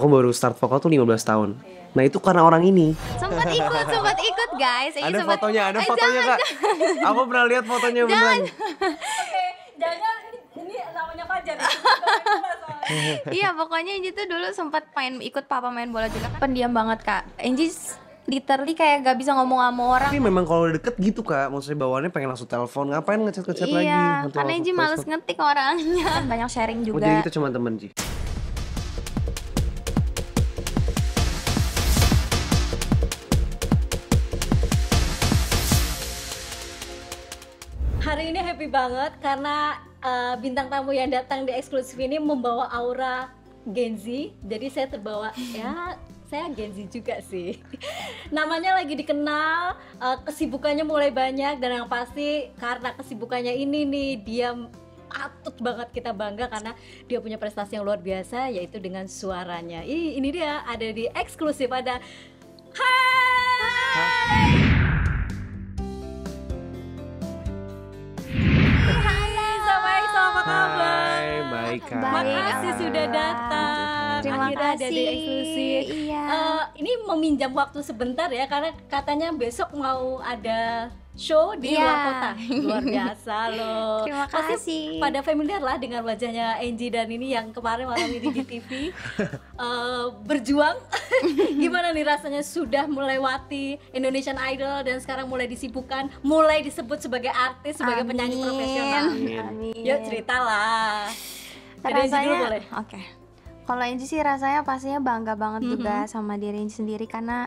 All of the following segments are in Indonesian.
Aku baru start vokal tuh 15 tahun. Nah itu karena orang ini. Sempat ikut guys. Ada fotonya Kak. Aku pernah lihat fotonya beneran. Oke, jangan ini namanya Fajar. Iya, pokoknya Enji tuh dulu sempat ikut papa main bola juga kan. Pendiam banget Kak. Enji literally kayak gak bisa ngomong sama orang. Tapi memang kalau udah deket gitu Kak, maksudnya bawaannya pengen langsung telepon, ngapain ngechat-ngechat lagi. Iya, karena Enji males ngetik orangnya. Banyak sharing juga. Jadi kita cuma temen sih. Hari ini happy banget karena bintang tamu yang datang di eksklusif ini membawa aura Gen Z. Jadi saya terbawa, ya saya Gen Z juga sih. Namanya lagi dikenal, kesibukannya mulai banyak, dan yang pasti karena kesibukannya ini nih dia patut banget kita bangga karena dia punya prestasi yang luar biasa, yaitu dengan suaranya. Ini dia ada di eksklusif, ada Hai. Hai, baik Kak. Makasih sudah datang. Terima Akhirnya ada di kasih. eksklusif. Iya. Ini meminjam waktu sebentar ya, karena katanya besok mau ada show di luar kota. Luar biasa loh. Terima Pasti kasih. pada familiar lah dengan wajahnya Enji dan ini yang kemarin malam ini di TV berjuang. Gimana nih rasanya sudah melewati Indonesian Idol dan sekarang mulai disibukkan, mulai disebut sebagai artis, sebagai penyanyi profesional. Amin. Yuk ceritalah. Dari Enji dulu boleh. Oke. Kalau Enji sih rasanya pastinya bangga banget juga sama diri Enji sendiri karena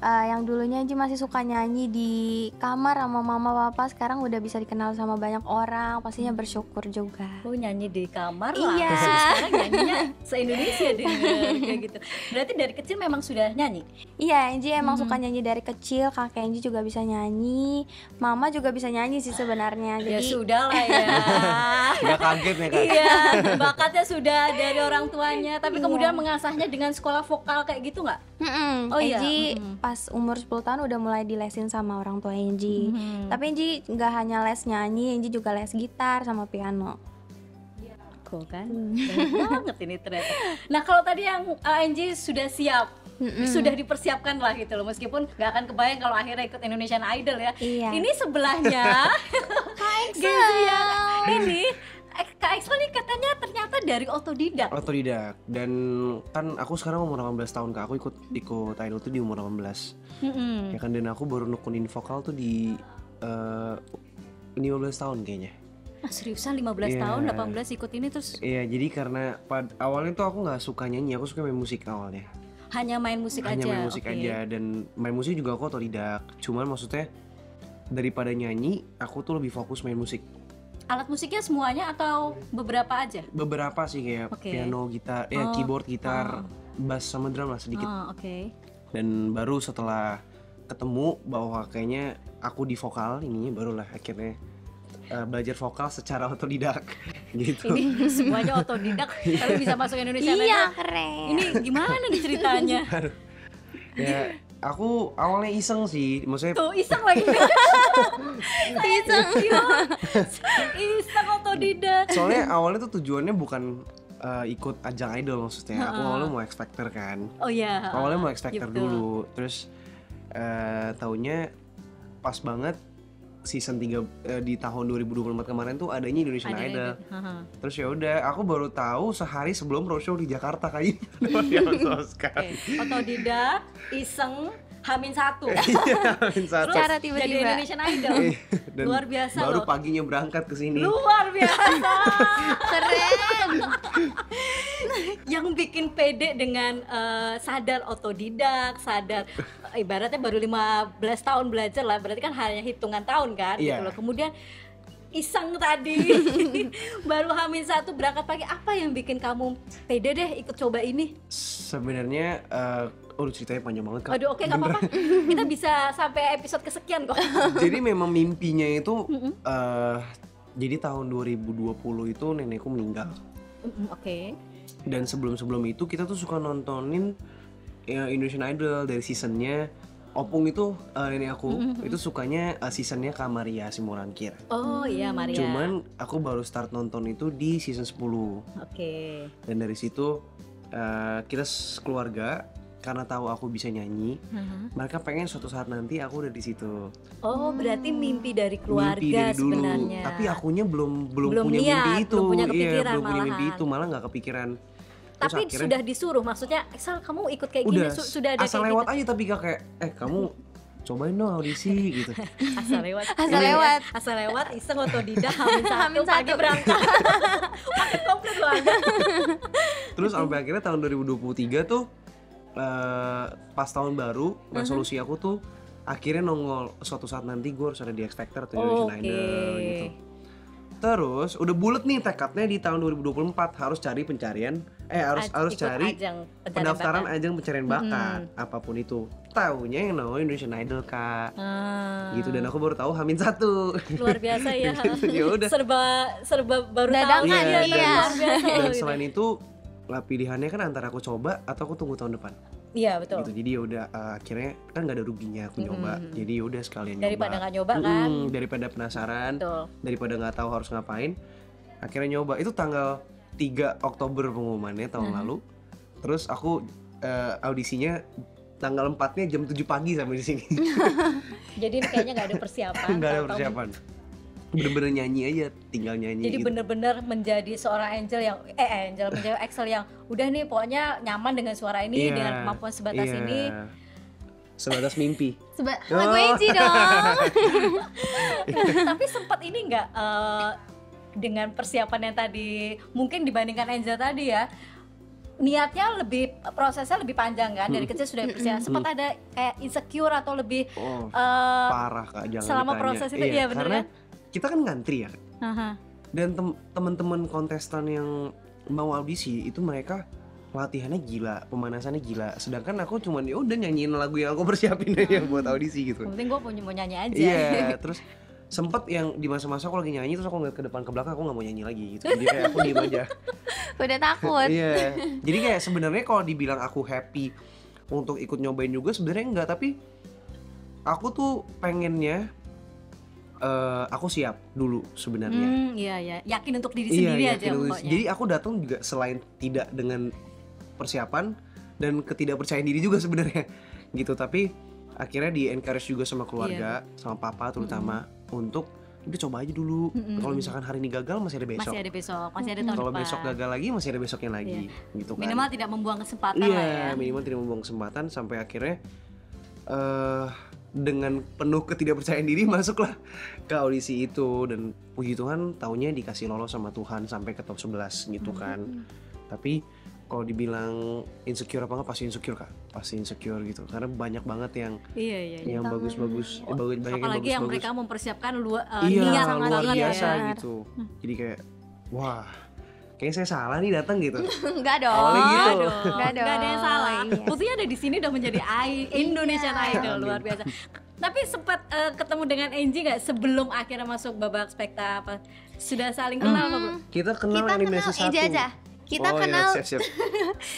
yang dulunya Enji masih suka nyanyi di kamar sama mama papa, sekarang udah bisa dikenal sama banyak orang, pastinya bersyukur juga. Oh, nyanyi di kamar lah. Iya. Sekarang nyanyinya se-Indonesia denger kayak gitu. Berarti dari kecil memang sudah nyanyi? Iya, Enji emang suka nyanyi dari kecil, kakek Enji juga bisa nyanyi, mama juga bisa nyanyi sih sebenarnya. Ya Jadi sudah lah ya. Nggak kaget ya Kak? Iya, bakatnya sudah dari orang tuanya, tapi kemudian mengasahnya dengan sekolah vokal kayak gitu nggak? Oh iya. Enji pas umur 10 tahun udah mulai dilesin sama orang tua Enji. Tapi Enji nggak hanya les nyanyi, Enji juga les gitar sama piano. Cool kan? Keren banget ini ternyata. Nah, kalau tadi yang Enji sudah siap, sudah dipersiapkan lah gitu loh, meskipun nggak akan kebayang kalau akhirnya ikut Indonesian Idol ya. Iya. Ini sebelahnya Gen Z yang ini Kak Excel nih katanya ternyata dari otodidak. Otodidak. Dan kan aku sekarang umur 18 tahun Kak, aku ikut Idol tuh di umur 18. Ya kan, dan aku baru nekunin vokal tuh di 15 tahun kayaknya. Seriusan 15 Iya. tahun, 18 ikut ini terus Iya, jadi karena awalnya tuh aku nggak suka nyanyi, aku suka main musik awalnya. hanya main musik Hanya aja. main musik Oke. aja, dan main musik juga aku otodidak. Cuman maksudnya daripada nyanyi, aku tuh lebih fokus main musik. Alat musiknya semuanya atau beberapa aja? Beberapa sih kayak Oke. piano, gitar, keyboard, gitar, bass sama drum lah sedikit. Oke. Dan baru setelah ketemu bahwa kayaknya aku di vokal ininya, barulah akhirnya belajar vokal secara otodidak gitu. Ini semuanya otodidak, tapi bisa masuk Indonesia Iya, Idol. keren. Ini gimana nih ceritanya? Ya aku awalnya iseng sih, maksudnya Tuh iseng lagi. Iseng otodidak. soalnya awalnya tuh tujuannya bukan ikut ajang idol maksudnya. Aku awalnya mau X Factor kan. Oh iya. Awalnya mau X Factor Gitu. dulu, terus taunya pas banget season 3 di tahun 2024 kemarin tuh adanya Indonesian Ada Idol. Haha. Terus ya udah, aku baru tahu sehari sebelum roadshow di Jakarta kayaknya. Luar sekali. Oke, otodidak, iseng, Hamin satu. Amin, satu. Secara Jadi tiba-tiba. Indonesian Idol. Dan Luar biasa baru loh. paginya berangkat ke sini. Luar biasa. Keren. Yang bikin pede dengan sadar otodidak, sadar ibaratnya baru 15 tahun belajar lah, berarti kan hanya hitungan tahun kan Iya. gitu loh. Kemudian iseng tadi baru Hamin satu berangkat pagi, apa yang bikin kamu pede deh ikut coba ini? Sebenarnya udah ceritanya panjang banget Kak. Aduh, oke, nggak apa-apa, kita bisa sampai episode kesekian kok. Jadi memang mimpinya itu jadi tahun 2020 itu nenekku meninggal. Oke. Dan sebelum itu kita tuh suka nontonin Indonesian Idol dari seasonnya. Opung itu nenek aku itu sukanya seasonnya Kak Maria Simorangkir. Oh iya, Maria. Cuman aku baru start nonton itu di season 10. Oke. Dan dari situ kita keluarga karena tahu aku bisa nyanyi, mereka pengen suatu saat nanti aku udah di situ. Oh, berarti mimpi dari keluarga Mimpi dari dulu. sebenarnya. Tapi akunya belum punya niat, mimpi itu. belum punya kepikiran belum punya mimpi malahan. itu, malah nggak kepikiran. Terus Tapi akhirnya, sudah disuruh, maksudnya Excel kamu ikut kayak udah gini, sudah ada asal kayak lewat gitu. aja, tapi kayak kamu cobain dong audisi gitu. Asal lewat. Asal lewat. Asal lewat, iseng otodidak, Hamin Hamin pagi satu. berangkat. Paket komplit loh Anda. Terus sampai akhirnya tahun 2023 tuh pas tahun baru, resolusi aku tuh akhirnya nongol suatu saat nanti gue harus ada di X Factor atau Indonesian Idol gitu. Terus udah bulet nih tekadnya di tahun 2024 harus cari pencarian harus Ikut cari ajang pencarian pendaftaran bakat. ajang pencarian bakat apapun itu. Taunya yang namanya Indonesian Idol, Kak. Gitu, dan aku baru tahu Hamin 1. Luar biasa ya. Ya udah. serba baru tahu Dadakan, ya, iya. luar biasa Dan gitu. selain itu pilihannya kan antara aku coba atau aku tunggu tahun depan. Iya betul. Gitu. Jadi ya udah akhirnya kan nggak ada ruginya aku nyoba. Jadi ya udah sekalian nyoba. Daripada nggak nyoba kan. Daripada penasaran, Betul. daripada nggak tahu harus ngapain. Akhirnya nyoba. Itu tanggal 3 Oktober pengumumannya tahun lalu. Terus aku audisinya tanggal 4-nya jam 7 pagi sampai di sini. Jadi ini kayaknya nggak ada persiapan. Nggak ada Tahu-tahu persiapan. Bener-bener nyanyi aja, tinggal nyanyi. Jadi gitu. bener-bener menjadi seorang menjadi Excel yang udah nih pokoknya nyaman dengan suara ini, Iya, dengan kemampuan sebatas iya. ini. Sebatas mimpi. Lagu Enji dong. Tapi sempat ini nggak dengan persiapan yang tadi mungkin dibandingkan Angel tadi ya, niatnya prosesnya lebih panjang kan, dari kecil sudah persiapan. Sempat ada kayak insecure atau lebih Parah, Kak, jangan selama ditanya. proses itu, iya, bener karena kan? kita kan ngantri ya. Aha. Dan teman-teman kontestan yang mau audisi itu mereka latihannya gila, pemanasannya gila. Sedangkan aku cuman ya udah nyanyiin lagu yang aku persiapin aja buat audisi gitu. Yang penting gue mau nyanyi aja. Iya, terus sempet yang di masa-masa aku lagi nyanyi terus aku ngeliat ke depan ke belakang, aku nggak mau nyanyi lagi gitu. Jadi kayak aku diem aja. Udah takut. Iya. Jadi kayak sebenarnya kalau dibilang aku happy untuk ikut nyobain juga sebenarnya enggak, tapi aku tuh pengennya aku siap dulu sebenarnya. Iya. Yakin untuk diri sendiri aja yakin pokoknya. Jadi aku datang juga selain tidak dengan persiapan dan ketidakpercayaan diri juga sebenarnya gitu. Tapi akhirnya di encourage juga sama keluarga, sama papa terutama untuk udah coba aja dulu. Kalau misalkan hari ini gagal masih ada besok. Masih ada besok, masih ada tahun Kalau depan. besok gagal lagi masih ada besoknya lagi gitu kan. Minimal tidak membuang kesempatan lah ya. Iya, minimal tidak membuang kesempatan sampai akhirnya dengan penuh ketidakpercayaan diri masuklah ke audisi itu, dan puji Tuhan taunya dikasih lolos sama Tuhan sampai ke top 11 gitu kan. Tapi kalau dibilang insecure apa enggak, pasti insecure, Kak. Pasti insecure gitu. Karena banyak banget yang Iya. yang bagus-bagus, banyak yang Apalagi yang bagus-bagus. mereka mempersiapkan Iya, niat luar banget biasa ya. gitu. Jadi kayak wah, kayaknya saya salah nih datang gitu. Enggak dong. Awalnya gitu. Enggak dong. Nggak ada yang salah. Iya. Buktinya ada di sini udah menjadi Indonesian Idol, luar biasa. Tapi sempat ketemu dengan Angie nggak sebelum akhirnya masuk babak spekta apa? Sudah saling kenal apa belum? Kita kenal Kita eliminasi kenal 1. aja. Kita Oh, kenal iya, siap.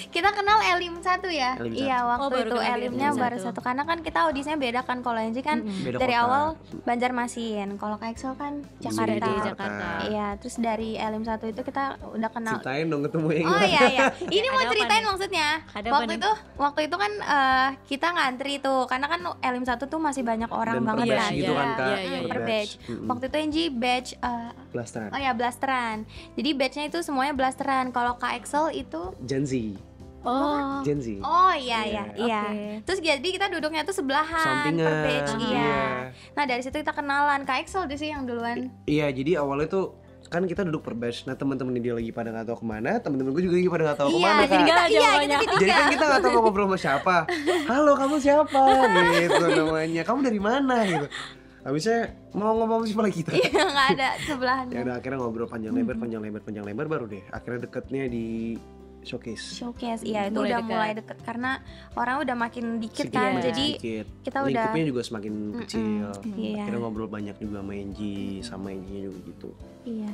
kita kenal Elim 1 ya. Elim Iya, satu. waktu baru itu kenal Elimnya Elim baru 1. 1 karena kan kita audisinya beda kan. Kalau Enji kan Beda dari kota. awal Banjarmasin, kalau Kak Excel kan Jakarta. Di Jakarta. Iya, terus dari Elim 1 itu kita udah kenal. Ceritain dong ketemu yang Oh iya iya. Ini mau Ada apa ceritain nih? maksudnya. Ada apa nih? Waktu itu kan kita ngantri tuh karena kan Elim 1 tuh masih banyak orang dan banget per batch kan. gitu kan, Kak. Iya, Per batch. Waktu itu Enji batch Blasteran. oh ya blasteran. Jadi batchnya itu semuanya blasteran. Kalau Kak Excel itu Gen Z. Oh, Gen Z. oh iya Iya, iya. oke. Terus jadi kita duduknya tuh sebelahan Sampingan. per batch iya. Iya. Nah, dari situ kita kenalan. Kak Excel sih yang duluan. Iya, jadi awalnya tuh kan kita duduk per batch. Nah, teman-teman dia lagi pada nggak tahu kemana, teman-teman gue juga lagi pada nggak tahu kemana, jadi Kak. tinggal aja kita pokoknya. tiga. Jadi kan kita nggak tahu mau ngobrol sama siapa. Halo, kamu siapa? Gitu namanya. Kamu dari mana? Gitu. Habisnya mau ngomong sama siapa lagi kita? Iya, nggak ada sebelahan. Ya udah, akhirnya ngobrol panjang lebar baru deh. Akhirnya deketnya di showcase. Iya itu Mulai udah dekat. mulai deket karena orang udah makin dikit Sedikit, kan. banyak, Jadi sedikit. kita udah lingkupnya juga semakin kecil. Iya. Akhirnya ngobrol banyak juga sama Enji, sama Enji juga gitu. iya.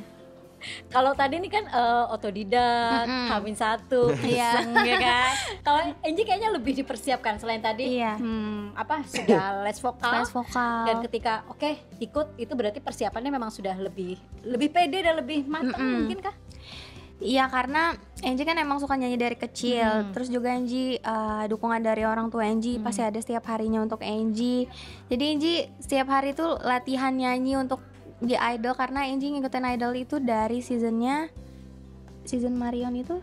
kalau tadi ini kan otodidak, Hamin 1, Iya. iseng ya kan. Kalau Angie kayaknya lebih dipersiapkan selain tadi. Iya. Sudah les vokal. Les vokal. Dan ketika ikut itu berarti persiapannya memang sudah lebih pede dan lebih matang mungkin kah? Iya, karena Angie kan emang suka nyanyi dari kecil. Terus juga Angie dukungan dari orang tua Angie pasti ada setiap harinya untuk Angie. Jadi Angie setiap hari tuh latihan nyanyi untuk di Idol, karena Angie ngikutin Idol itu dari season Marion itu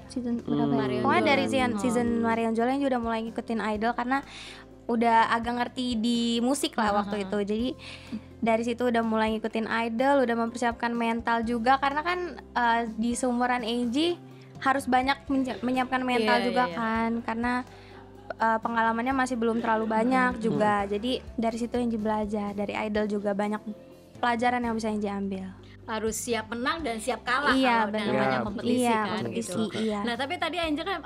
season berapa? Pokoknya dari season Marion Jola Angie udah mulai ngikutin Idol karena udah agak ngerti di musik lah waktu itu. Jadi dari situ udah mulai ngikutin Idol, udah mempersiapkan mental juga karena kan di seumuran Angie harus banyak menyiapkan mental juga kan, karena pengalamannya masih belum terlalu banyak juga. Jadi dari situ Angie belajar, dari Idol juga banyak pelajaran yang bisa Angie ambil. Harus siap menang dan siap kalah Iya, kalau benar. namanya Iya, kompetisi iya, kan kompetisi, gitu. iya. Nah tapi tadi Angie kan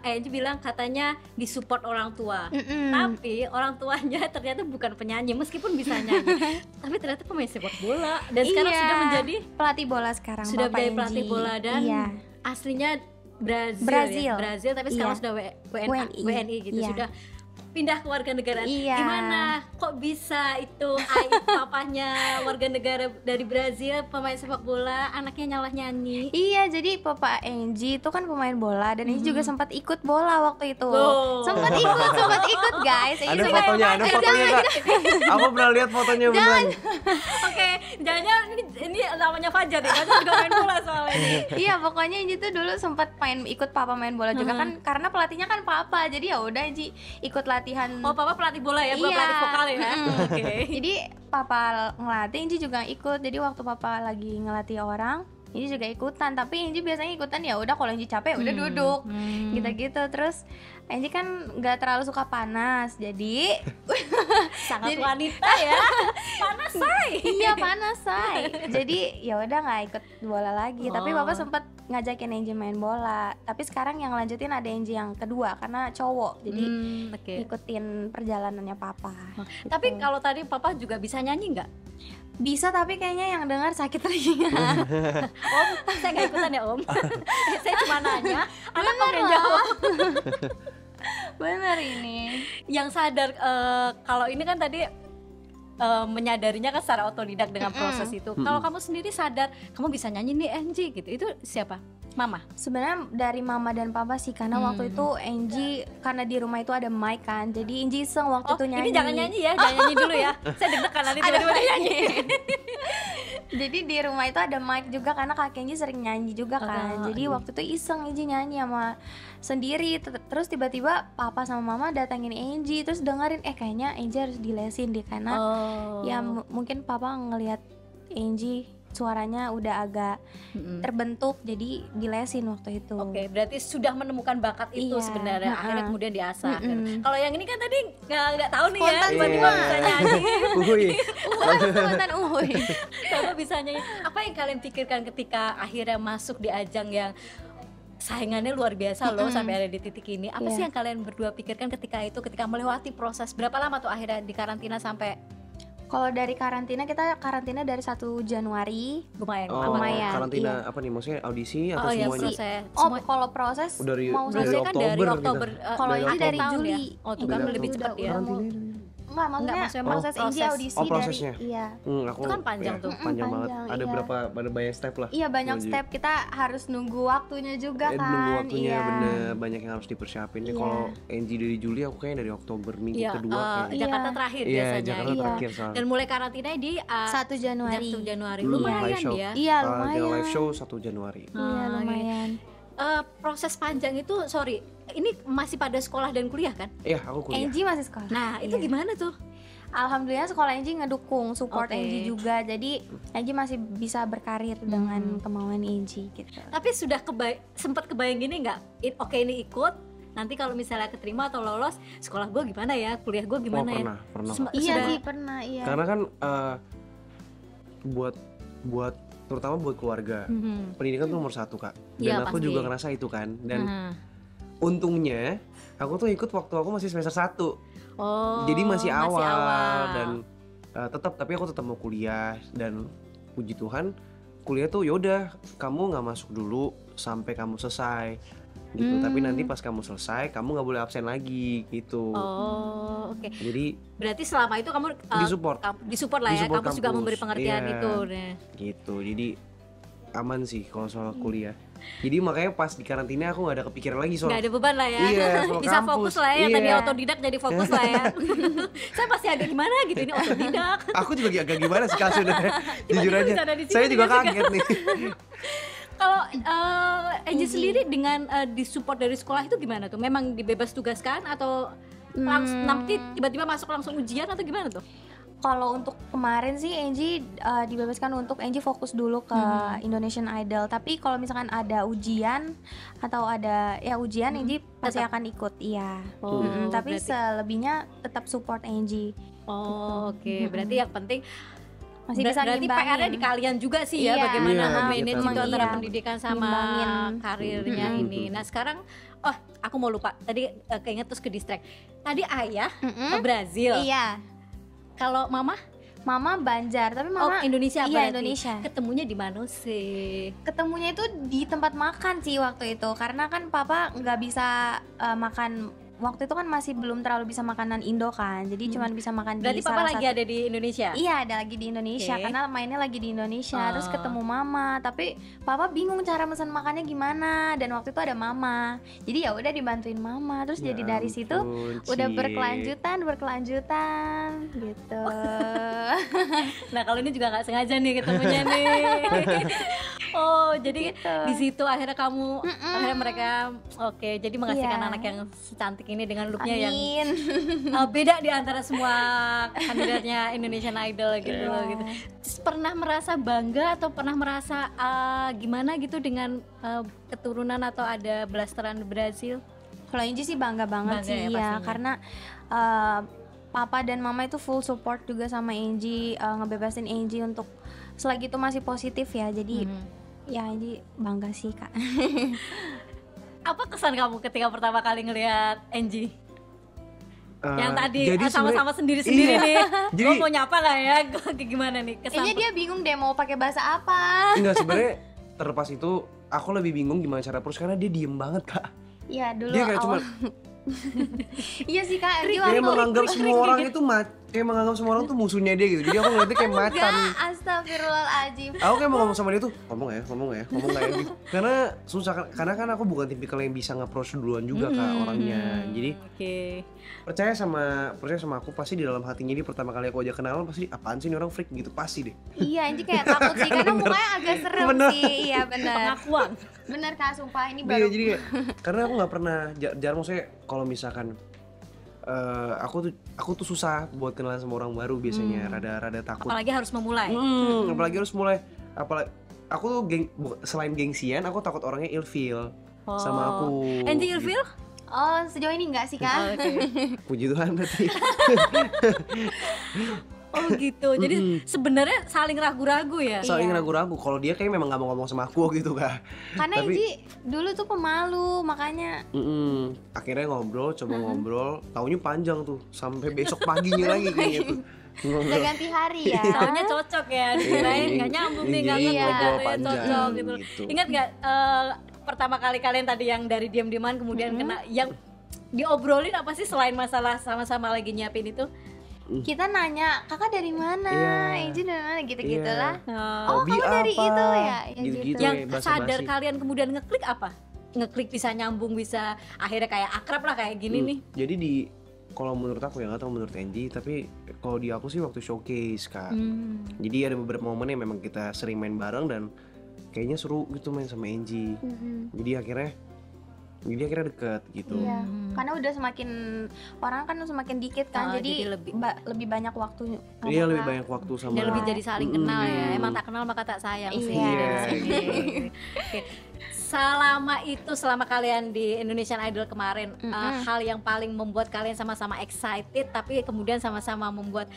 Angie bilang katanya disupport orang tua. Tapi orang tuanya ternyata bukan penyanyi meskipun bisa nyanyi. Tapi ternyata pemain sepak bola dan sekarang sudah menjadi pelatih bola sekarang. sudah Bapak menjadi pelatih Angie. bola dan Iya. aslinya Brazil. Brazil. Ya? Brazil tapi sekarang Iya. sudah WNI gitu, Iya. sudah pindah ke warga negara. Iya. Gimana kok bisa itu papanya warga negara dari Brazil, pemain sepak bola, anaknya nyalah nyanyi? Iya, jadi Papa Angie itu kan pemain bola dan Angie juga sempat ikut bola waktu itu. Oh. Sempat ikut guys. Ada Angie fotonya, ada fotonya Kak. Aku pernah lihat fotonya beneran. Oke, jangan-jangan ini namanya Fajar nih, Fajar juga main bola soalnya ini. Iya, pokoknya Angie tuh dulu sempat ikut Papa main bola juga kan, karena pelatihnya kan Papa. Jadi ya udah Angie ikut latihan. Oh, papa pelatih bola ya, bukan Iya. pelatih vokal ya? Oke. Jadi Papa ngelatih, Angie juga ikut. Jadi waktu Papa lagi ngelatih orang, Angie juga ikutan. Tapi Angie biasanya ikutan ya udah kalau Angie capek udah duduk. Gitu-gitu. Terus Angie kan nggak terlalu suka panas. Jadi Sangat wanita ya. Panas say. iya panas say. Jadi ya udah nggak ikut bola lagi. Tapi Oh. Papa sempat ngajakin Angie main bola. Tapi sekarang yang lanjutin ada Angie yang kedua karena cowok. Jadi Oke. ikutin perjalanannya Papa. Gitu. Tapi kalau tadi papa juga bisa nyanyi nggak? bisa, tapi kayaknya yang dengar sakit telinga. Om, saya nggak ikutan ya Om. Saya cuma nanya, anak Om yang jawab. Bener ini. Yang sadar kalau ini kan tadi menyadarinya kan secara otodidak dengan proses itu. Kalau kamu sendiri sadar kamu bisa nyanyi nih Angie gitu, itu siapa? Mama? Sebenarnya dari mama dan papa sih, karena waktu itu Angie karena di rumah itu ada mic kan, jadi Angie iseng waktu itu nyanyi. Ini jangan nyanyi ya, jangan nyanyi dulu ya. Saya deg-degan nanti tiba-tiba dia nyanyi. Jadi di rumah itu ada mic juga karena kakek Angie sering nyanyi juga kan. Jadi waktu itu iseng Angie nyanyi sama sendiri. Terus tiba-tiba papa sama mama datangin Angie, terus dengerin kayaknya Angie harus dilesin deh, karena ya mungkin papa ngelihat Angie suaranya udah agak terbentuk, jadi dilesin waktu itu. Oke, berarti sudah menemukan bakat itu Iya, sebenarnya. Akhirnya kemudian diasah. Mm-mm. Kalau yang ini kan tadi nggak tahu nih ya, Spontan tiba-tiba semua. bisa nyanyi. Uhuy. Spontan uhuy. Kalau bisa nyanyi, apa yang kalian pikirkan ketika akhirnya masuk di ajang yang saingannya luar biasa loh sampai ada di titik ini? Apa sih yang kalian berdua pikirkan ketika itu, ketika melewati proses berapa lama tuh akhirnya di karantina sampai Kalau dari karantina, kita karantina dari 1 Januari. lumayan? Oh, Lumayan, karantina apa nih? Maksudnya audisi atau iya, semuanya? proses. Kalau proses Dari- mau dari Biasanya selesai kan dari Oktober Oktober, gitu. Kalau Dari ini dari tahun Juli. ya? Oh, tuh kan Dari lebih Oktober. cepat ya. Karantina. Enggak, maksudnya maksudnya proses Angie proses. audisi Oh, prosesnya. dari iya. Aku Itu kan panjang tuh. Panjang banget. Panjang, Ada iya. berapa? Ada banyak step lah. Iya, banyak menuju. step, kita harus nunggu waktunya juga kan. Nunggu waktunya, iya. bener, banyak yang harus dipersiapin. Iya. Kalau Angie dari Juli, aku kayaknya dari Oktober minggu Iya, kedua kayaknya. Jakarta Iya. terakhir Iya, biasanya. Jakarta Iya. terakhir soalnya. Dan mulai karantina di 1 Januari. 1 Januari. Live Lumayan show. ya. Iya, Karantina lumayan. live show 1 Januari. Iya, lumayan. Proses panjang itu, sorry, ini masih pada sekolah dan kuliah kan? Iya, aku kuliah. Angie masih sekolah. Nah, itu Iya. gimana tuh? Alhamdulillah sekolah Angie ngedukung, support Oke. Angie juga. Jadi Angie masih bisa berkarir dengan kemauan Angie gitu. Tapi sudah sempat kebayang gini nggak? Oke, ini ikut. Nanti kalau misalnya keterima atau lolos, sekolah gue gimana ya? Kuliah gue gimana ya? pernah. Iya Sudah- sih, pernah, iya. Karena kan buat terutama buat keluarga, pendidikan tuh nomor 1 Kak. Dan Iya, aku pasti. juga ngerasa itu kan. Dan Nah. untungnya aku tuh ikut waktu aku masih semester 1. Oh, Jadi masih awal. Dan tapi aku tetap mau kuliah, dan puji Tuhan kuliah tuh yaudah kamu nggak masuk dulu sampai kamu selesai gitu. Tapi nanti pas kamu selesai kamu nggak boleh absen lagi gitu. Oh, oke. Jadi Berarti selama itu kamu Disupport. disupport lah ya. Disupport Kampus juga kampus. memberi pengertian Iya. itu. Nah. gitu. Jadi aman sih kalau soal kuliah. Jadi makanya pas di karantina aku nggak ada kepikiran lagi soal Nggak ada beban lah ya. Iya, soal Bisa kampus. fokus lah ya, yang tadi Iya. otodidak jadi fokus lah ya. Saya pasti agak gimana gitu, ini otodidak. Aku juga agak gimana sih Kak sebenarnya. Jujur aja. bisa ada di sini Saya juga juga sih, Kak. kaget nih. Kalau Angie sendiri dengan disupport dari sekolah itu gimana tuh? Memang dibebas tugaskan atau nanti tiba-tiba masuk langsung ujian atau gimana tuh? Kalau untuk kemarin sih Angie dibebaskan untuk Angie fokus dulu ke Indonesian Idol. Tapi kalau misalkan ada ujian atau ada ya ujian Angie pasti akan ikut, iya. Oh, Tapi berarti- selebihnya tetap support Angie. Oh, oke. Berarti yang penting Masih bisa berarti ngimbangin. PR-nya di kalian juga sih ya, Iya. bagaimana Iya, manage gitu. itu antara Iya. pendidikan sama Ngimbangin. karirnya ini. Nah sekarang, oh aku mau lupa tadi keinget terus ke distract. Tadi ayah ke Brazil, Iya. kalau mama Mama Banjar, tapi mama Indonesia iya, berarti. Indonesia. Ketemunya di mana sih? Ketemunya itu di tempat makan sih waktu itu, karena kan papa nggak bisa makan waktu itu kan masih belum terlalu bisa makanan Indo kan, jadi cuma bisa makan Berarti di papa salah lagi satu. ada di Indonesia? Iya, ada lagi di Indonesia. Oke. Karena mainnya lagi di Indonesia. Terus Oh. ketemu mama, tapi papa bingung cara pesan makannya gimana. Dan waktu itu ada mama. Jadi ya udah dibantuin mama. Terus Ya jadi dari situ ampun, udah Cie. berkelanjutan gitu. Nah kalau ini juga nggak sengaja nih ketemunya nih. Oh jadi Gitu. di situ akhirnya kamu, akhirnya mereka, oke, jadi menghasilkan Iya. anak yang secantik ini dengan looknya yang Amin. beda di antara semua kandidatnya Indonesian Idol gitu loh gitu. Terus pernah merasa bangga atau pernah merasa gimana gitu dengan keturunan atau ada blasteran Brazil? Kalau Inji sih bangga banget Bangga sih ya ya, pastinya. karena papa dan mama itu full support juga sama Angie, ngebebasin Angie untuk selagi itu masih positif ya. Jadi ya Angie bangga sih kak. Apa kesan kamu ketika pertama kali ngelihat Angie? Yang tadi jadi sama-sama sebenarnya- sendiri-sendiri iya. nih. Jadi- Gue mau nyapa nggak ya? Kayak gimana nih kesan? Kayaknya dia bingung deh mau pakai bahasa apa. Enggak, sebenarnya terlepas itu aku lebih bingung gimana cara approach karena dia diem banget Kak. Iya dulu Dia kayak awal. Iya sih kak, Angie Kayak waktu menganggap semua orang itu kayak menganggap semua orang tuh musuhnya dia gitu. Jadi aku ngeliatnya kayak macan. enggak, astagfirullahaladzim. Aku kayak mau ngomong sama dia tuh, ngomong nggak ya gitu. Karena susah, karena kan aku bukan tipikal yang bisa nge-approach duluan juga Kak orangnya. Jadi Oke. percaya sama aku, pasti di dalam hatinya dia pertama kali aku aja kenalan pasti apaan sih ini orang freak gitu, pasti deh. Iya Angie kayak takut sih karena mukanya agak serem Bener. sih. Iya benar. Pengakuan. Benar kak, sumpah ini Iya, baru. jadi kayak karena aku nggak pernah jarang, maksudnya kalau misalkan aku tuh susah buat kenalan sama orang baru biasanya, rada takut. Apalagi harus memulai. Apalagi harus mulai, apalagi aku tuh selain gengsian, aku takut orangnya ilfeel sama aku. Angie ilfeel? Oh sejauh ini enggak sih kak. Oke. Puji Tuhan berarti. Oh gitu. Jadi sebenarnya saling ragu-ragu ya. Saling ragu-ragu. Kalau dia kayak memang nggak mau ngomong sama aku gitu Kak. Karena Tapi- Angie dulu tuh pemalu makanya. Akhirnya ngobrol, coba ngobrol, taunya panjang tuh sampai besok paginya lagi kayaknya tuh. Udah Ngobrol. ganti hari ya. Taunya cocok ya, dikirain nggak nyambung nih, nggak Iya, ngerti ngobrol katanya panjang cocok gitu. gitu. Ingat nggak pertama kali kalian tadi yang dari diam-diaman kemudian kena yang diobrolin apa sih selain masalah sama-sama lagi nyiapin itu? Kita nanya kakak dari mana, Iya. Angie dari mana gitu-gitu lah. Oh, Hobi kamu dari apa? itu ya? Ya Gitu-gitu gitu. yang ya, basa-basi. sadar kalian kemudian ngeklik apa? Ngeklik bisa nyambung, bisa akhirnya kayak akrab lah kayak gini nih. Jadi kalau menurut aku ya, nggak tahu menurut Angie, tapi kalau di aku sih waktu showcase Kak. Jadi ada beberapa momen yang memang kita sering main bareng dan kayaknya seru gitu main sama Angie. Jadi akhirnya deket gitu. Iya, karena udah semakin orang kan semakin dikit kan, jadi jadi lebih- lebih banyak waktu. Iya, lebih banyak waktu sama. Dan lebih jadi saling kenal ya. Emang tak kenal maka tak sayang sih Iya. dari sini. Oke. Selama kalian di Indonesian Idol kemarin, hal yang paling membuat kalian sama-sama excited tapi kemudian sama-sama membuat,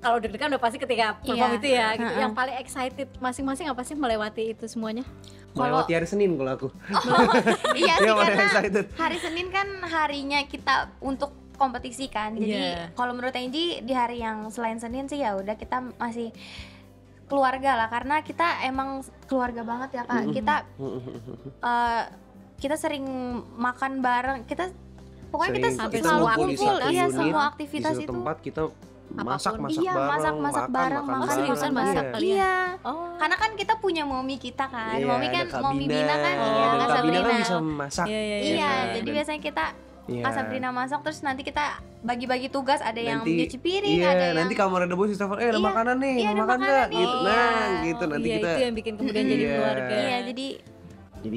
kalau deg-degan udah pasti ketika perform Iya. itu ya gitu. Yang paling excited masing-masing apa sih melewati itu semuanya? Melewati hari Senin kalau aku. Iya sih, Iya, paling karena excited. hari Senin kan harinya kita untuk kompetisi kan. Jadi Iya. kalau menurut Angie di hari yang selain Senin sih ya udah kita masih keluarga lah, karena kita emang keluarga banget ya kak. Kita sering makan bareng, kita pokoknya kita Sering selalu ngumpul di kumpul, satu iya unit, semua di aktivitas satu itu. tempat kita masak Apapun. Iya, bareng, masak bareng, makan makan seriusan bareng. masak Iya. kalian? Iya. Oh. Karena kan kita punya mommy kita kan. Iya, Mommy ada kan Kak mommy Bina, Bina kan, Oh, iya, dan Kak Kak Bina kan Sabrina. bisa masak. Iya, iya, Iya, kan? jadi Dan- biasanya kita Iya. Kak Sabrina masak terus nanti kita bagi-bagi tugas, ada yang Nanti- nyuci piring, iya, ada yang nanti kamu ada bos telepon, ada Iya, makanan nih, iya, mau ada makan makanan nggak? nih. Gitu, Iya. nah gitu nanti iya, kita, itu yang bikin kemudian jadi Iya. keluarga. iya, jadi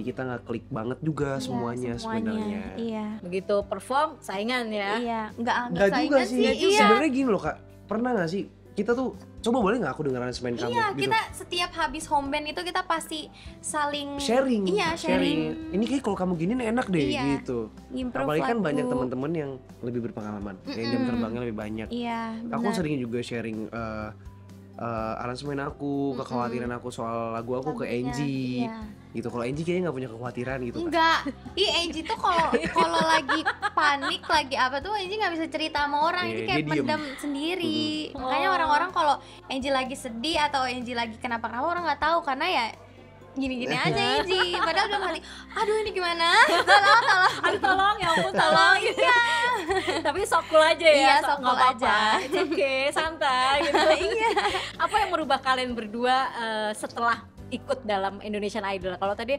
kita nggak klik banget juga iya, semuanya sebenarnya. Iya. Begitu perform saingan ya. Iya, enggak Nggak juga saingan sih, iya. sebenarnya gini loh Kak, pernah nggak sih kita tuh, coba boleh nggak aku denger aransemen kamu? Iya, Gitu. kita setiap habis home band itu kita pasti saling sharing, Iya, sharing. Ini kayak kalau kamu gini nih enak deh Iya. gitu. Improve Apalagi kan lagu. banyak teman-teman yang lebih berpengalaman, yang jam terbangnya lebih banyak. Iya, Aku benar. sering juga sharing aransemen aku, kekhawatiran aku soal lagu aku ke Lagunya, Angie, iya. gitu. Kalau Angie kayaknya nggak punya kekhawatiran gitu. Kak. Enggak, Angie tuh kalau lagi panik lagi apa tuh Angie nggak bisa cerita sama orang, Iya, Angie kayak dia diem. pendam sendiri. Makanya Oh. orang-orang kalau Angie lagi sedih atau Angie lagi kenapa-kenapa orang nggak tahu karena ya gini-gini aja Angie. Padahal udah panik. Aduh ini gimana? Aduh tolong ya ampun tolong. Tapi sok cool aja ya. Iya, sok nggak cool apa-apa. aja. It's okay, santai gitu. Iya. Apa yang merubah kalian berdua setelah ikut dalam Indonesian Idol? Kalau tadi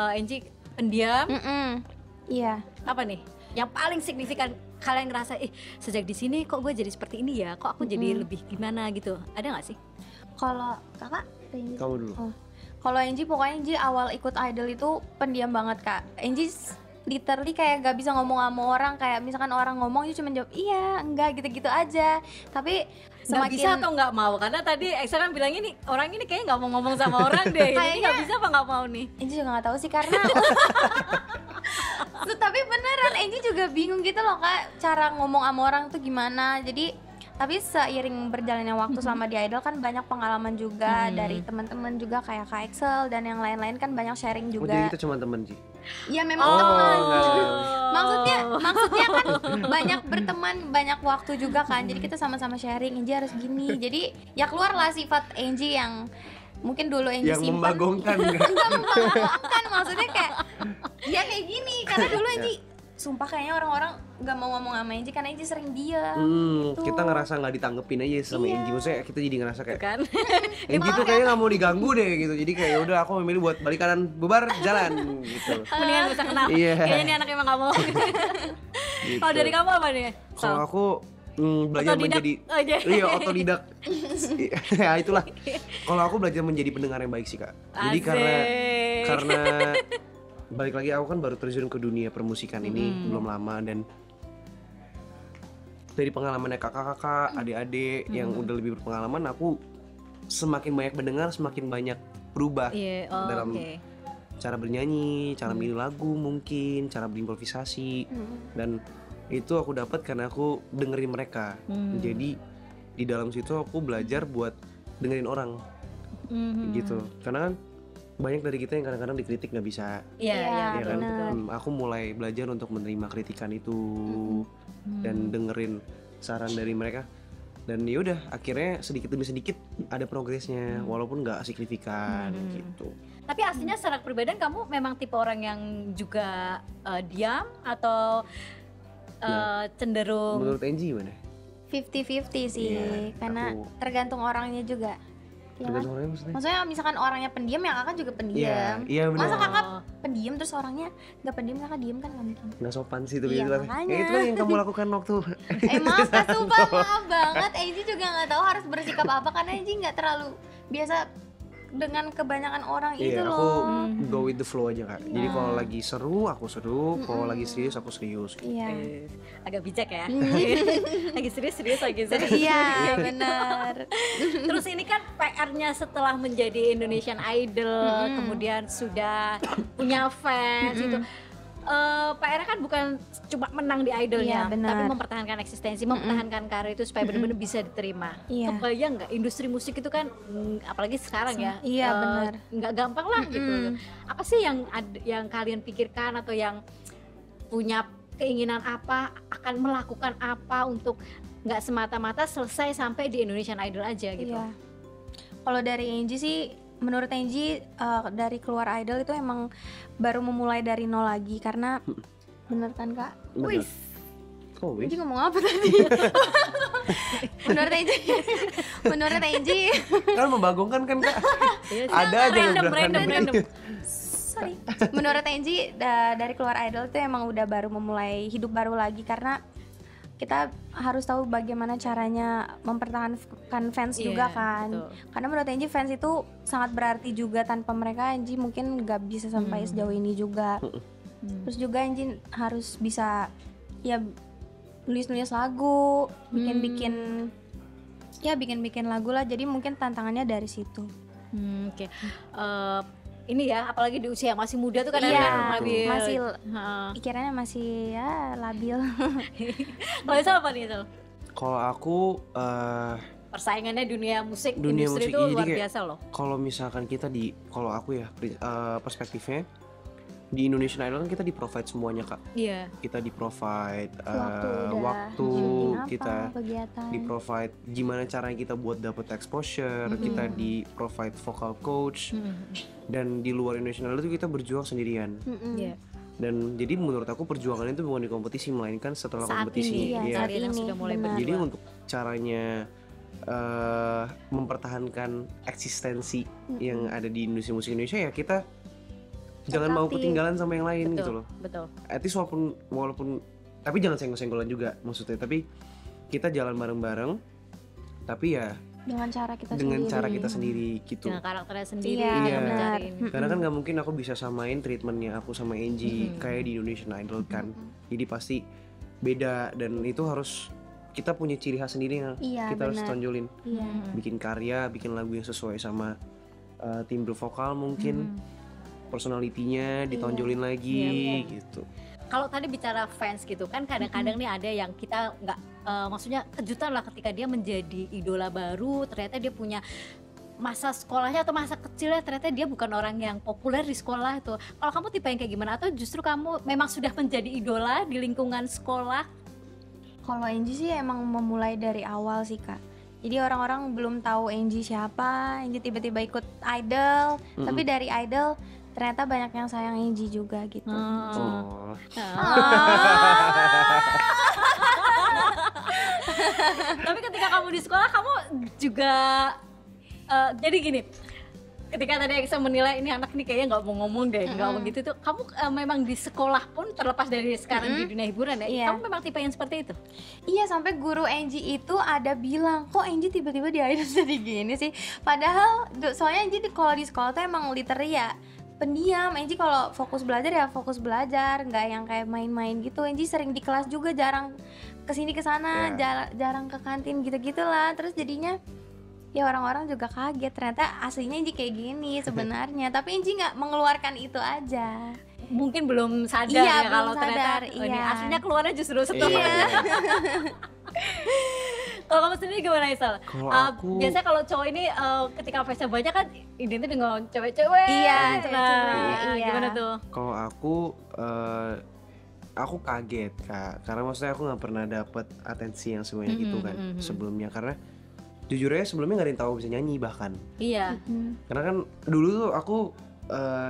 Angie pendiam, Iya. apa nih? Yang paling signifikan kalian ngerasa, sejak di sini kok gue jadi seperti ini ya? Kok aku jadi lebih gimana gitu? Ada nggak sih? Kalau kakak, Angie? Kamu dulu. Oh. Kalau Angie, pokoknya Angie awal ikut idol itu pendiam banget kak. Angie literally kayak gak bisa ngomong sama orang, kayak misalkan orang ngomong dia cuma jawab iya, enggak gitu-gitu aja. Tapi Nggak semakin bisa atau nggak mau? Karena tadi Eksa kan bilang ini orang ini kayaknya nggak mau ngomong sama orang deh. Ini Kayaknya- nggak bisa apa nggak mau nih? Angie juga nggak tahu sih karena tapi beneran Angie juga bingung gitu loh kak, cara ngomong sama orang tuh gimana. Jadi tapi seiring berjalannya waktu selama di idol kan banyak pengalaman juga dari teman-teman juga kayak Kak Excel dan yang lain-lain kan banyak sharing Oh, jadi juga. kita cuma teman sih. Iya memang Oh, teman. enggak. Maksudnya kan banyak berteman, banyak waktu juga kan. Jadi kita sama-sama sharing, Angie harus gini. Jadi ya keluarlah sifat Angie yang mungkin dulu Angie Yang simpan. membagongkan enggak? Enggak membagongkan, maksudnya kayak ya kayak gini. Karena dulu Angie sumpah kayaknya orang-orang nggak mau ngomong sama Angie karena Angie sering diam. Tuh. Kita ngerasa nggak ditanggepin aja sama Iya. Angie. Maksudnya kita jadi ngerasa kayak Kan? Angie tuh kayaknya nggak mau diganggu deh gitu. Jadi kayak udah aku memilih buat balik kanan, bubar, jalan gitu. Mendingan gak usah kenal. Iya. Kayaknya ini anak emang gak mau. Gitu. Kalau dari kamu apa nih? Kalau aku belajar Otodidak menjadi aja. iya otodidak. Ya itulah. Kalau aku belajar menjadi pendengar yang baik sih kak. Jadi Asik. karena balik lagi aku kan baru terjun ke dunia permusikan ini belum lama, dan dari pengalamannya kakak-kakak, adik-adik yang udah lebih berpengalaman, aku semakin banyak mendengar semakin banyak berubah Iya, oh, dalam oke. cara bernyanyi, cara milih lagu mungkin, cara berimprovisasi. Dan itu aku dapat karena aku dengerin mereka. Jadi di dalam situ aku belajar buat dengerin orang gitu. Karena kan banyak dari kita yang kadang-kadang dikritik nggak bisa, Iya, Iya, iya, ya betul, kan. betul. Aku mulai belajar untuk menerima kritikan itu dan dengerin saran dari mereka. Dan yaudah akhirnya sedikit demi sedikit ada progresnya walaupun nggak signifikan gitu. Tapi aslinya secara kepribadian kamu memang tipe orang yang juga diam atau cenderung Menurut Angie gimana? 50-50 sih, Iya, karena aku- tergantung orangnya juga. Ya kan? Tergantung orangnya maksudnya? Maksudnya misalkan orangnya pendiam ya kakak juga pendiam. Iya benar. Masa kakak pendiam terus orangnya nggak pendiam kakak diem kan nggak mungkin. Nggak sopan sih itu Iya, gitu kan. makanya. Ya itu kan yang kamu lakukan waktu Maaf kak, sumpah maaf banget. Angie juga nggak tahu harus bersikap apa karena Angie nggak terlalu biasa dengan kebanyakan orang itu Iya, aku loh. go with the flow aja kak. Jadi kalau lagi seru aku seru, kalau lagi serius aku serius. Iya. agak bijak ya. Lagi serius lagi serius. Iya benar. Terus ini kan PR-nya setelah menjadi Indonesian Idol, kemudian sudah punya fans gitu. PR-nya kan bukan cuma menang di idolnya, Iya, benar. tapi mempertahankan eksistensi, mempertahankan karir itu supaya benar-benar bisa diterima. Iya. Kebayang nggak industri musik itu kan, apalagi sekarang ya, Iya, benar. nggak gampang lah gitu. Apa sih yang kalian pikirkan atau yang punya keinginan apa, akan melakukan apa untuk nggak semata-mata selesai sampai di Indonesian Idol aja gitu? Iya. Kalau dari Angie sih, menurut Angie dari keluar idol itu emang baru memulai dari nol lagi karena bener kan kak? Bener. Kok Angie wish? ngomong apa tadi? Menurut Angie Kan membagongkan kan kak? Iya sih. Ada aja yang random. sorry. Menurut Angie dari keluar Idol tuh emang udah baru memulai hidup baru lagi, karena kita harus tahu bagaimana caranya mempertahankan fans Iya, juga kan. betul. Karena menurut Angie fans itu sangat berarti juga, tanpa mereka Angie mungkin nggak bisa sampai sejauh ini juga. Terus juga Angie harus bisa ya nulis lagu, bikin lagu lah. Jadi mungkin tantangannya dari situ. Oke. Ini ya, apalagi di usia yang masih muda tuh kan Iya, ada labil. masih Heeh. pikirannya masih ya labil. Kalau Isal apa nih Isal? Kalau aku Persaingannya dunia musik, Dunia industri musik, itu jadi luar kayak- biasa loh. kalau misalkan kita kalau aku ya perspektifnya di Indonesian Idol kan kita di provide semuanya kak. Iya. Kita di provide Waktu waktu, syuting apa, kita kegiatan. di provide gimana caranya kita buat dapet exposure, kita di provide vocal coach, dan di luar Indonesian Idol itu kita berjuang sendirian. Iya. Dan jadi menurut aku perjuangan itu bukan di kompetisi melainkan setelah Saat kompetisi. ini, Iya, Iya. saat kalian yang ini, sudah mulai benar. Jadi berjuang. untuk caranya mempertahankan eksistensi yang ada di industri musik Indonesia ya kita jangan mau aktif. ketinggalan sama yang lain gitu Betul, loh. betul. At least walaupun tapi jangan senggol-senggolan juga maksudnya, tapi kita jalan bareng-bareng tapi ya dengan cara kita dengan sendiri. cara kita sendiri gitu. Dengan karakternya sendiri, Iya, dengan benar. mencari. Karena kan nggak mungkin aku bisa samain treatmentnya aku sama Angie kayak di Indonesian Idol kan. Jadi pasti beda dan itu harus kita punya ciri khas sendiri yang Iya, kita harus benar. tonjolin. Iya. Bikin karya, bikin lagu yang sesuai sama timbre vokal mungkin, personalitinya ditonjolin lagi gitu. Kalau tadi bicara fans gitu kan kadang-kadang nih ada yang kita nggak maksudnya kejutan lah ketika dia menjadi idola baru, ternyata dia punya masa sekolahnya atau masa kecilnya ternyata dia bukan orang yang populer di sekolah itu. Kalau kamu tipe yang kayak gimana, atau justru kamu memang sudah menjadi idola di lingkungan sekolah? Kalau Angie sih emang memulai dari awal sih kak. Jadi orang-orang belum tahu Angie siapa, Angie tiba-tiba ikut Idol, tapi dari Idol ternyata banyak yang sayang Angie juga gitu. Oh. Tapi ketika kamu di sekolah kamu juga jadi gini, ketika tadi Aksa menilai ini anak nih kayaknya nggak mau ngomong deh, nggak mau gitu tuh, kamu memang di sekolah pun terlepas dari sekarang di dunia hiburan ya, Iya. kamu memang tipe yang seperti itu? Iya, sampai guru Angie itu ada bilang, kok Angie tiba-tiba di Idol jadi gini sih. Padahal soalnya Angie kalau di sekolah tuh emang literally ya pendiam. Angie kalau fokus belajar ya fokus belajar, nggak yang kayak main-main gitu. Angie sering di kelas juga, jarang kesini kesana, jarang ke kantin gitu-gitulah. Terus jadinya ya orang-orang juga kaget ternyata aslinya Angie kayak gini sebenarnya. Tapi Angie nggak mengeluarkan itu aja. Mungkin belum sadar Iya, ya belum kalau ternyata sadar, oh, ini iya. aslinya keluarnya justru setelah. Iya. Kalau kamu sendiri gimana Isal? Kalau aku- Biasanya kalau cowok ini ketika fansnya banyak kan identik dengan cewek-cewek. Iya, gitu. cewek-cewek, iya. Gimana tuh? Kalau aku kaget kak, karena maksudnya aku nggak pernah dapet atensi yang sebanyak itu kan sebelumnya, karena jujur aja sebelumnya nggak ada yang tahu bisa nyanyi bahkan. Iya. Karena kan dulu tuh aku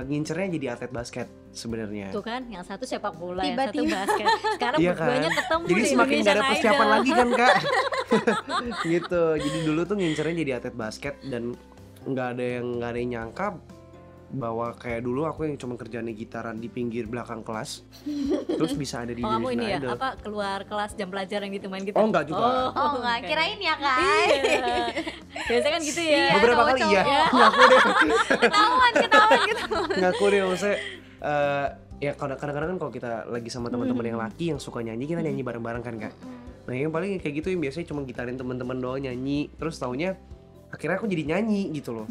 ngincernya jadi atlet basket sebenarnya. Tuh kan, yang satu sepak bola, yang satu Tiba-tiba. basket. Sekarang Iya dua-duanya kan? ketemu Jadi di semakin gak ada Indonesian persiapan Idol. lagi kan kak. Gitu. Jadi dulu tuh ngincernya jadi atlet basket dan nggak ada yang nyangka bahwa kayak dulu aku yang cuma kerjaannya gitaran di pinggir belakang kelas, terus bisa ada di Oh kamu ini ya, Indonesian Idol. apa keluar kelas jam pelajaran gitu main gitu? Oh, enggak juga. Oh nggak, oke. kirain ya kan? Iya. Biasanya kan gitu ya. Beberapa kali iya. Ngaku deh. Ketahuan gitu. Ngaku deh maksudnya. Ya kadang-kadang kan kalau kita lagi sama teman-teman yang laki yang suka nyanyi, kita nyanyi bareng-bareng kan kak. Nah yang paling kayak gitu yang biasanya cuma gitarin teman-teman doang nyanyi, terus taunya akhirnya aku jadi nyanyi gitu loh.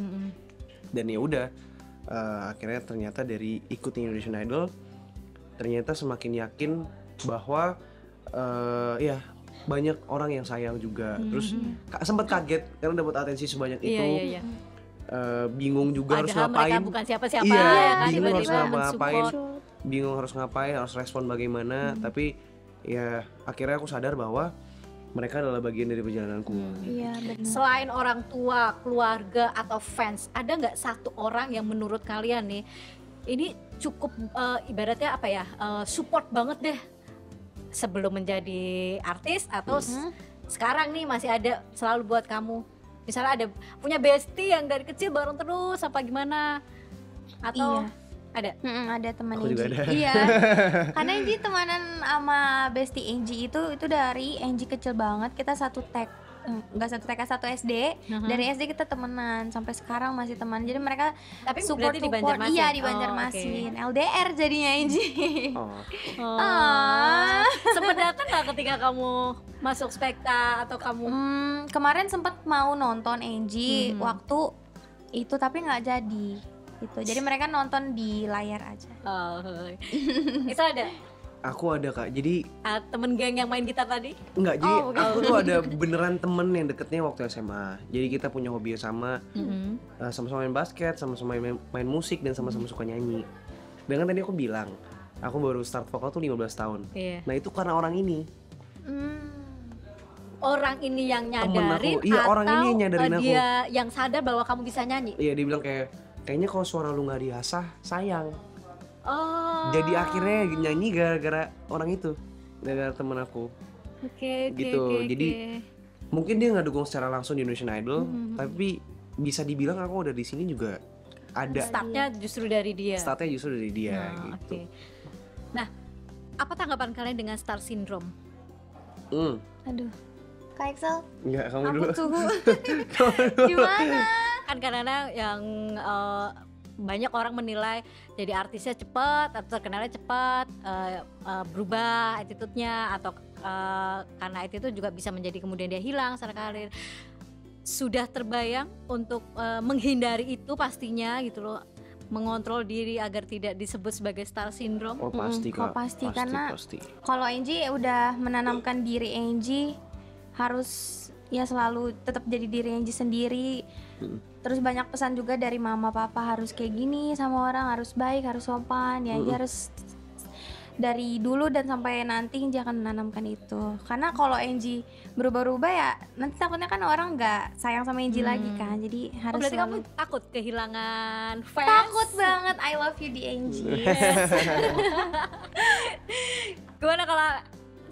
Dan ya udah, akhirnya ternyata dari ikut Indonesian Idol, ternyata semakin yakin bahwa ya banyak orang yang sayang juga. Terus sempat kaget karena dapat atensi sebanyak itu. Iya. Bingung juga harus Padahal ngapain. mereka bukan siapa-siapa Iya, ya kan, bingung harus tiba-tiba ngapain. mensupport. Bingung harus ngapain, harus respon bagaimana. Tapi ya akhirnya aku sadar bahwa mereka adalah bagian dari perjalananku. Iya benar. Selain orang tua, keluarga atau fans, ada nggak satu orang yang menurut kalian nih ini cukup ibaratnya apa ya, support banget deh sebelum menjadi artis atau sekarang nih masih ada selalu buat kamu? Misalnya ada punya bestie yang dari kecil bareng terus apa gimana? Atau ada? Ada teman Aku juga Angie. ada. Iya. Karena Angie temanan sama bestie Angie itu dari Angie kecil banget, kita satu tag. Enggak satu TK, satu SD. Dari SD kita temenan sampai sekarang masih teman. Jadi mereka Tapi support berarti di Banjarmasin. Iya, di Banjarmasin. LDR jadinya Angie. Sempet datang nggak ketika kamu masuk Spekta atau kamu? Kemarin sempat mau nonton Angie waktu itu tapi nggak jadi. Itu. Jadi mereka nonton di layar aja. Itu ada Aku ada Kak, jadi temen geng yang main gitar tadi? enggak, jadi aku tuh ada beneran temen yang deketnya waktu SMA. Jadi kita punya hobi yang sama, sama-sama main basket, sama-sama main musik, dan sama-sama suka nyanyi. Dan kan tadi aku bilang, aku baru start vokal tuh 15 tahun. Iya. Nah itu karena orang ini. Orang ini yang Temen nyadarin aku, iya, atau orang ini yang nyadarin aku. dia yang sadar bahwa kamu bisa nyanyi? Iya, dia bilang kayaknya kalau suara lu nggak diasah, sayang. Oh. Jadi akhirnya nyanyi gara-gara orang itu, gara-gara temen aku. Oke. Gitu. Jadi mungkin dia nggak dukung secara langsung di Indonesian Idol, tapi bisa dibilang aku udah di sini juga ada. Startnya justru dari dia. Startnya justru dari dia gitu. Oke. Nah, apa tanggapan kalian dengan star syndrome? Aduh. Kak Excel, Enggak, kamu aku dulu. tunggu. Gimana? Kan karena yang banyak orang menilai jadi artisnya cepat atau terkenalnya cepat, berubah attitude-nya atau karena attitude juga bisa menjadi kemudian dia hilang secara karir. Sudah terbayang untuk menghindari itu pastinya gitu loh, mengontrol diri agar tidak disebut sebagai star syndrome? Oh pasti Kak. Pasti, karena pasti. kalau Angie udah menanamkan diri Angie harus ya selalu tetap jadi diri Angie sendiri. Terus banyak pesan juga dari mama papa, harus kayak gini sama orang, harus baik, harus sopan. Ya Angie harus dari dulu dan sampai nanti Angie akan menanamkan itu. Karena kalau Angie berubah-ubah ya nanti takutnya kan orang nggak sayang sama Angie lagi kan. Jadi harus Berarti selalu kamu takut kehilangan fans? takut banget. I love you di Angie. Gimana kalau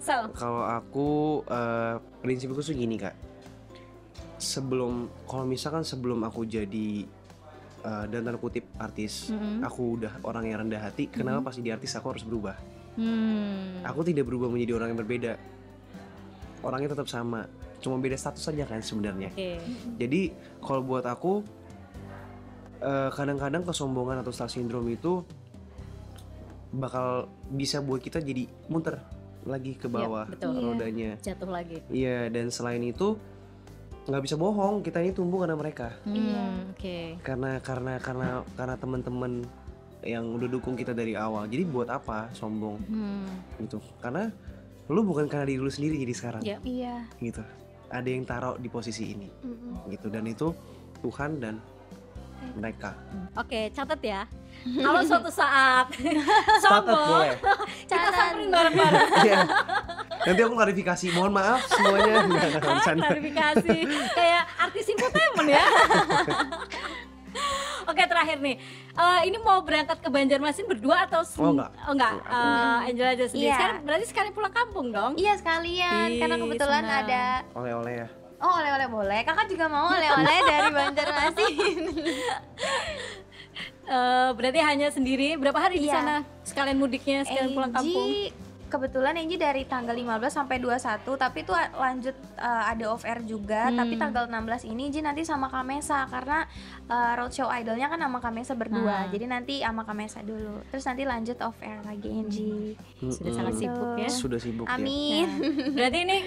Sal? Kalau aku prinsipku tuh gini Kak. Kalau misalkan sebelum aku jadi dan tanda kutip artis, aku udah orang yang rendah hati. Kenapa pas jadi artis aku harus berubah? Aku tidak berubah menjadi orang yang berbeda. Orangnya tetap sama, cuma beda status saja kan sebenarnya. Jadi kalau buat aku kadang-kadang kesombongan atau star syndrome itu bakal bisa buat kita jadi muter lagi ke bawah rodanya. Jatuh lagi. Iya, dan selain itu nggak bisa bohong, kita ini tumbuh karena mereka. Karena teman-teman yang udah dukung kita dari awal. Jadi buat apa sombong? Gitu. Karena lu bukan karena diri lu sendiri jadi sekarang. Iya. Gitu. Ada yang taruh di posisi ini. Gitu, dan itu Tuhan dan mereka. Oke, catat ya. Kalau suatu saat Catat sombong, boleh. kita samperin bareng-bareng. Iya. Nanti aku klarifikasi, mohon maaf semuanya. Nggak bercanda. Klarifikasi kayak artis infotainment ya. Oke, terakhir nih, ini mau berangkat ke Banjarmasin berdua atau enggak. Angel aja sendiri. Iya. Berarti sekali pulang kampung dong? Iya sekalian, karena kebetulan senang. ada. Oleh-oleh ya. Oh oleh-oleh boleh, kakak juga mau oleh-oleh dari Banjarmasin. Berarti hanya sendiri. Berapa hari di Iya. sana? Sekalian mudiknya, sekalian pulang kampung. Kebetulan Angie dari tanggal 15 sampai 21, tapi itu lanjut ada off air juga. Tapi tanggal 16 ini Angie nanti sama Kamesa, karena roadshow idolnya kan sama Kamesa berdua. Jadi nanti sama Kamesa dulu, terus nanti lanjut off air lagi Angie. Sudah sangat sibuk ya. Sudah sibuk ya. Amin. Berarti ini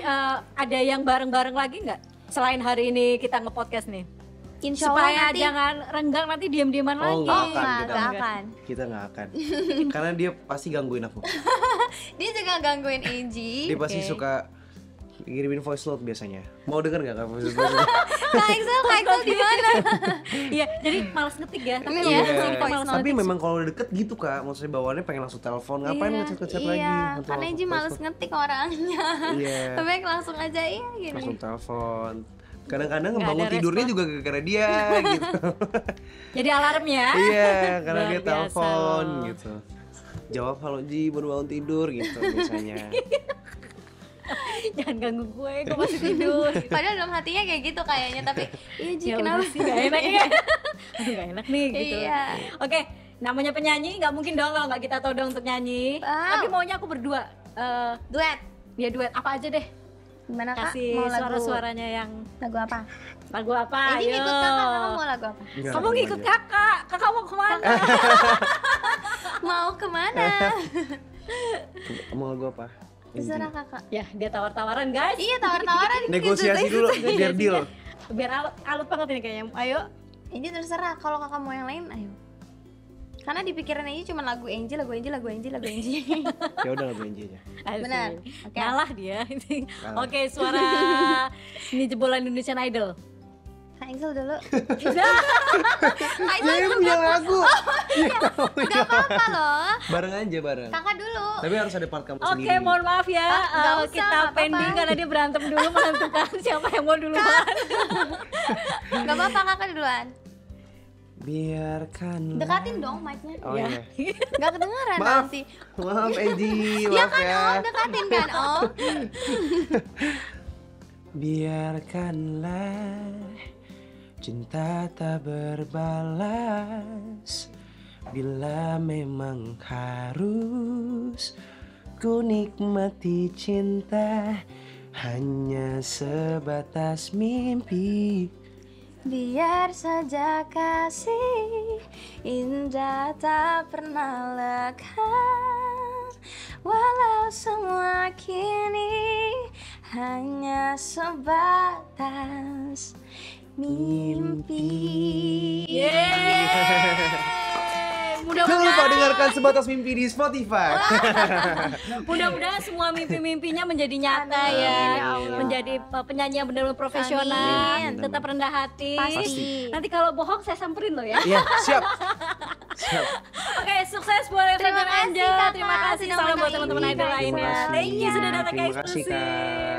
ada yang bareng-bareng lagi nggak? Selain hari ini kita nge-podcast nih. Insya Allah Supaya nanti. jangan renggang nanti diam-diaman Oh, lagi. nggak Enggak kita akan. Kita nggak akan. Karena dia pasti gangguin aku. Dia juga gangguin Angie. Dia pasti suka ngirimin voice note biasanya. Mau denger nggak voice note? Kak Excel di mana? Iya, jadi malas ngetik ya. Tapi Iya. malas Tapi ngetik. memang kalau udah deket gitu Kak, maksudnya bawaannya pengen langsung telepon, ngapain ngechat-ngechat lagi? Iya, Langsung karena Angie voice males note. ngetik orangnya. Iya. Tapi langsung aja iya gini. Langsung telepon. Kadang-kadang Nggak ngebangun ada tidurnya respon. juga gara-gara dia gitu. Jadi alarmnya. Iya, karena Luar dia biasa telepon loh. gitu. Jawab halo Ji, baru bangun tidur gitu biasanya. jangan ganggu gue masih tidur. Padahal dalam hatinya kayak gitu kayaknya, tapi iya Ji Ya kenapa udah sih, gak enak ya. Aduh gak enak nih gitu. Iya. Oke, namanya penyanyi nggak mungkin dong kalau nggak kita todong untuk nyanyi. Wow. Tapi maunya aku berdua. Duet. Ya duet apa aja deh. Gimana Kak? Kasih Mau lagu suara-suaranya yang lagu apa? lagu apa? Ini Ayo. ngikut Kakak mau lagu apa? Enggak, Kamu lagu ngikut aja. kakak mau kemana? Mau kemana? Mau lagu apa? Terserah Kakak. Ya dia tawar-tawaran guys. Iya tawar-tawaran Negosiasi dulu biar deal. Biar alut banget ini kayaknya. Ayo. Ini terserah, kalau Kakak mau yang lain ayo. Karena di pikiran aja cuma lagu Angie. Ya udah lagu Angie aja. Asik. Benar. Oke. Ngalah dia. Kalah. Oke, suara ini jebolan Indonesian Idol. Kak Angel dulu. Dia punya lagu. Gak apa-apa loh. Bareng aja bareng. Kakak dulu. Tapi harus ada part kamu Oke, sendiri. mohon maaf ya. nggak usah, Kita nggak apa-apa. pending karena dia berantem dulu menentukan siapa yang mau duluan. Gak apa-apa Kakak duluan. Biarkan. Dekatin dong mic-nya. Oh iya. Gak kedengeran Maaf. nanti. Maaf Angie, Ya maaf kan ya. Om, dekatin kan Om. Biarkanlah cinta tak berbalas. Bila memang harus ku nikmati cinta, hanya sebatas mimpi. Biar saja kasih indah tak pernah lekang. Walau semua kini hanya sebatas mimpi. Jangan lupa dengarkan Sebatas Mimpi di Spotify. Mudah-mudahan semua mimpi-mimpinya menjadi nyata Amin, ya. ya Allah. Menjadi penyanyi yang benar-benar profesional, Amin. tetap rendah hati. Pasti. Nanti kalau bohong saya samperin loh ya. Iya, siap. Siap. Oke, sukses buat Terima Evan kasih, Angel. Kakak, Terima kasih. sudah Salam buat mengundang teman-teman ini. idol lainnya. Terima kasih. Thank you sudah datang ke Terima kasih, eksklusif. Kak.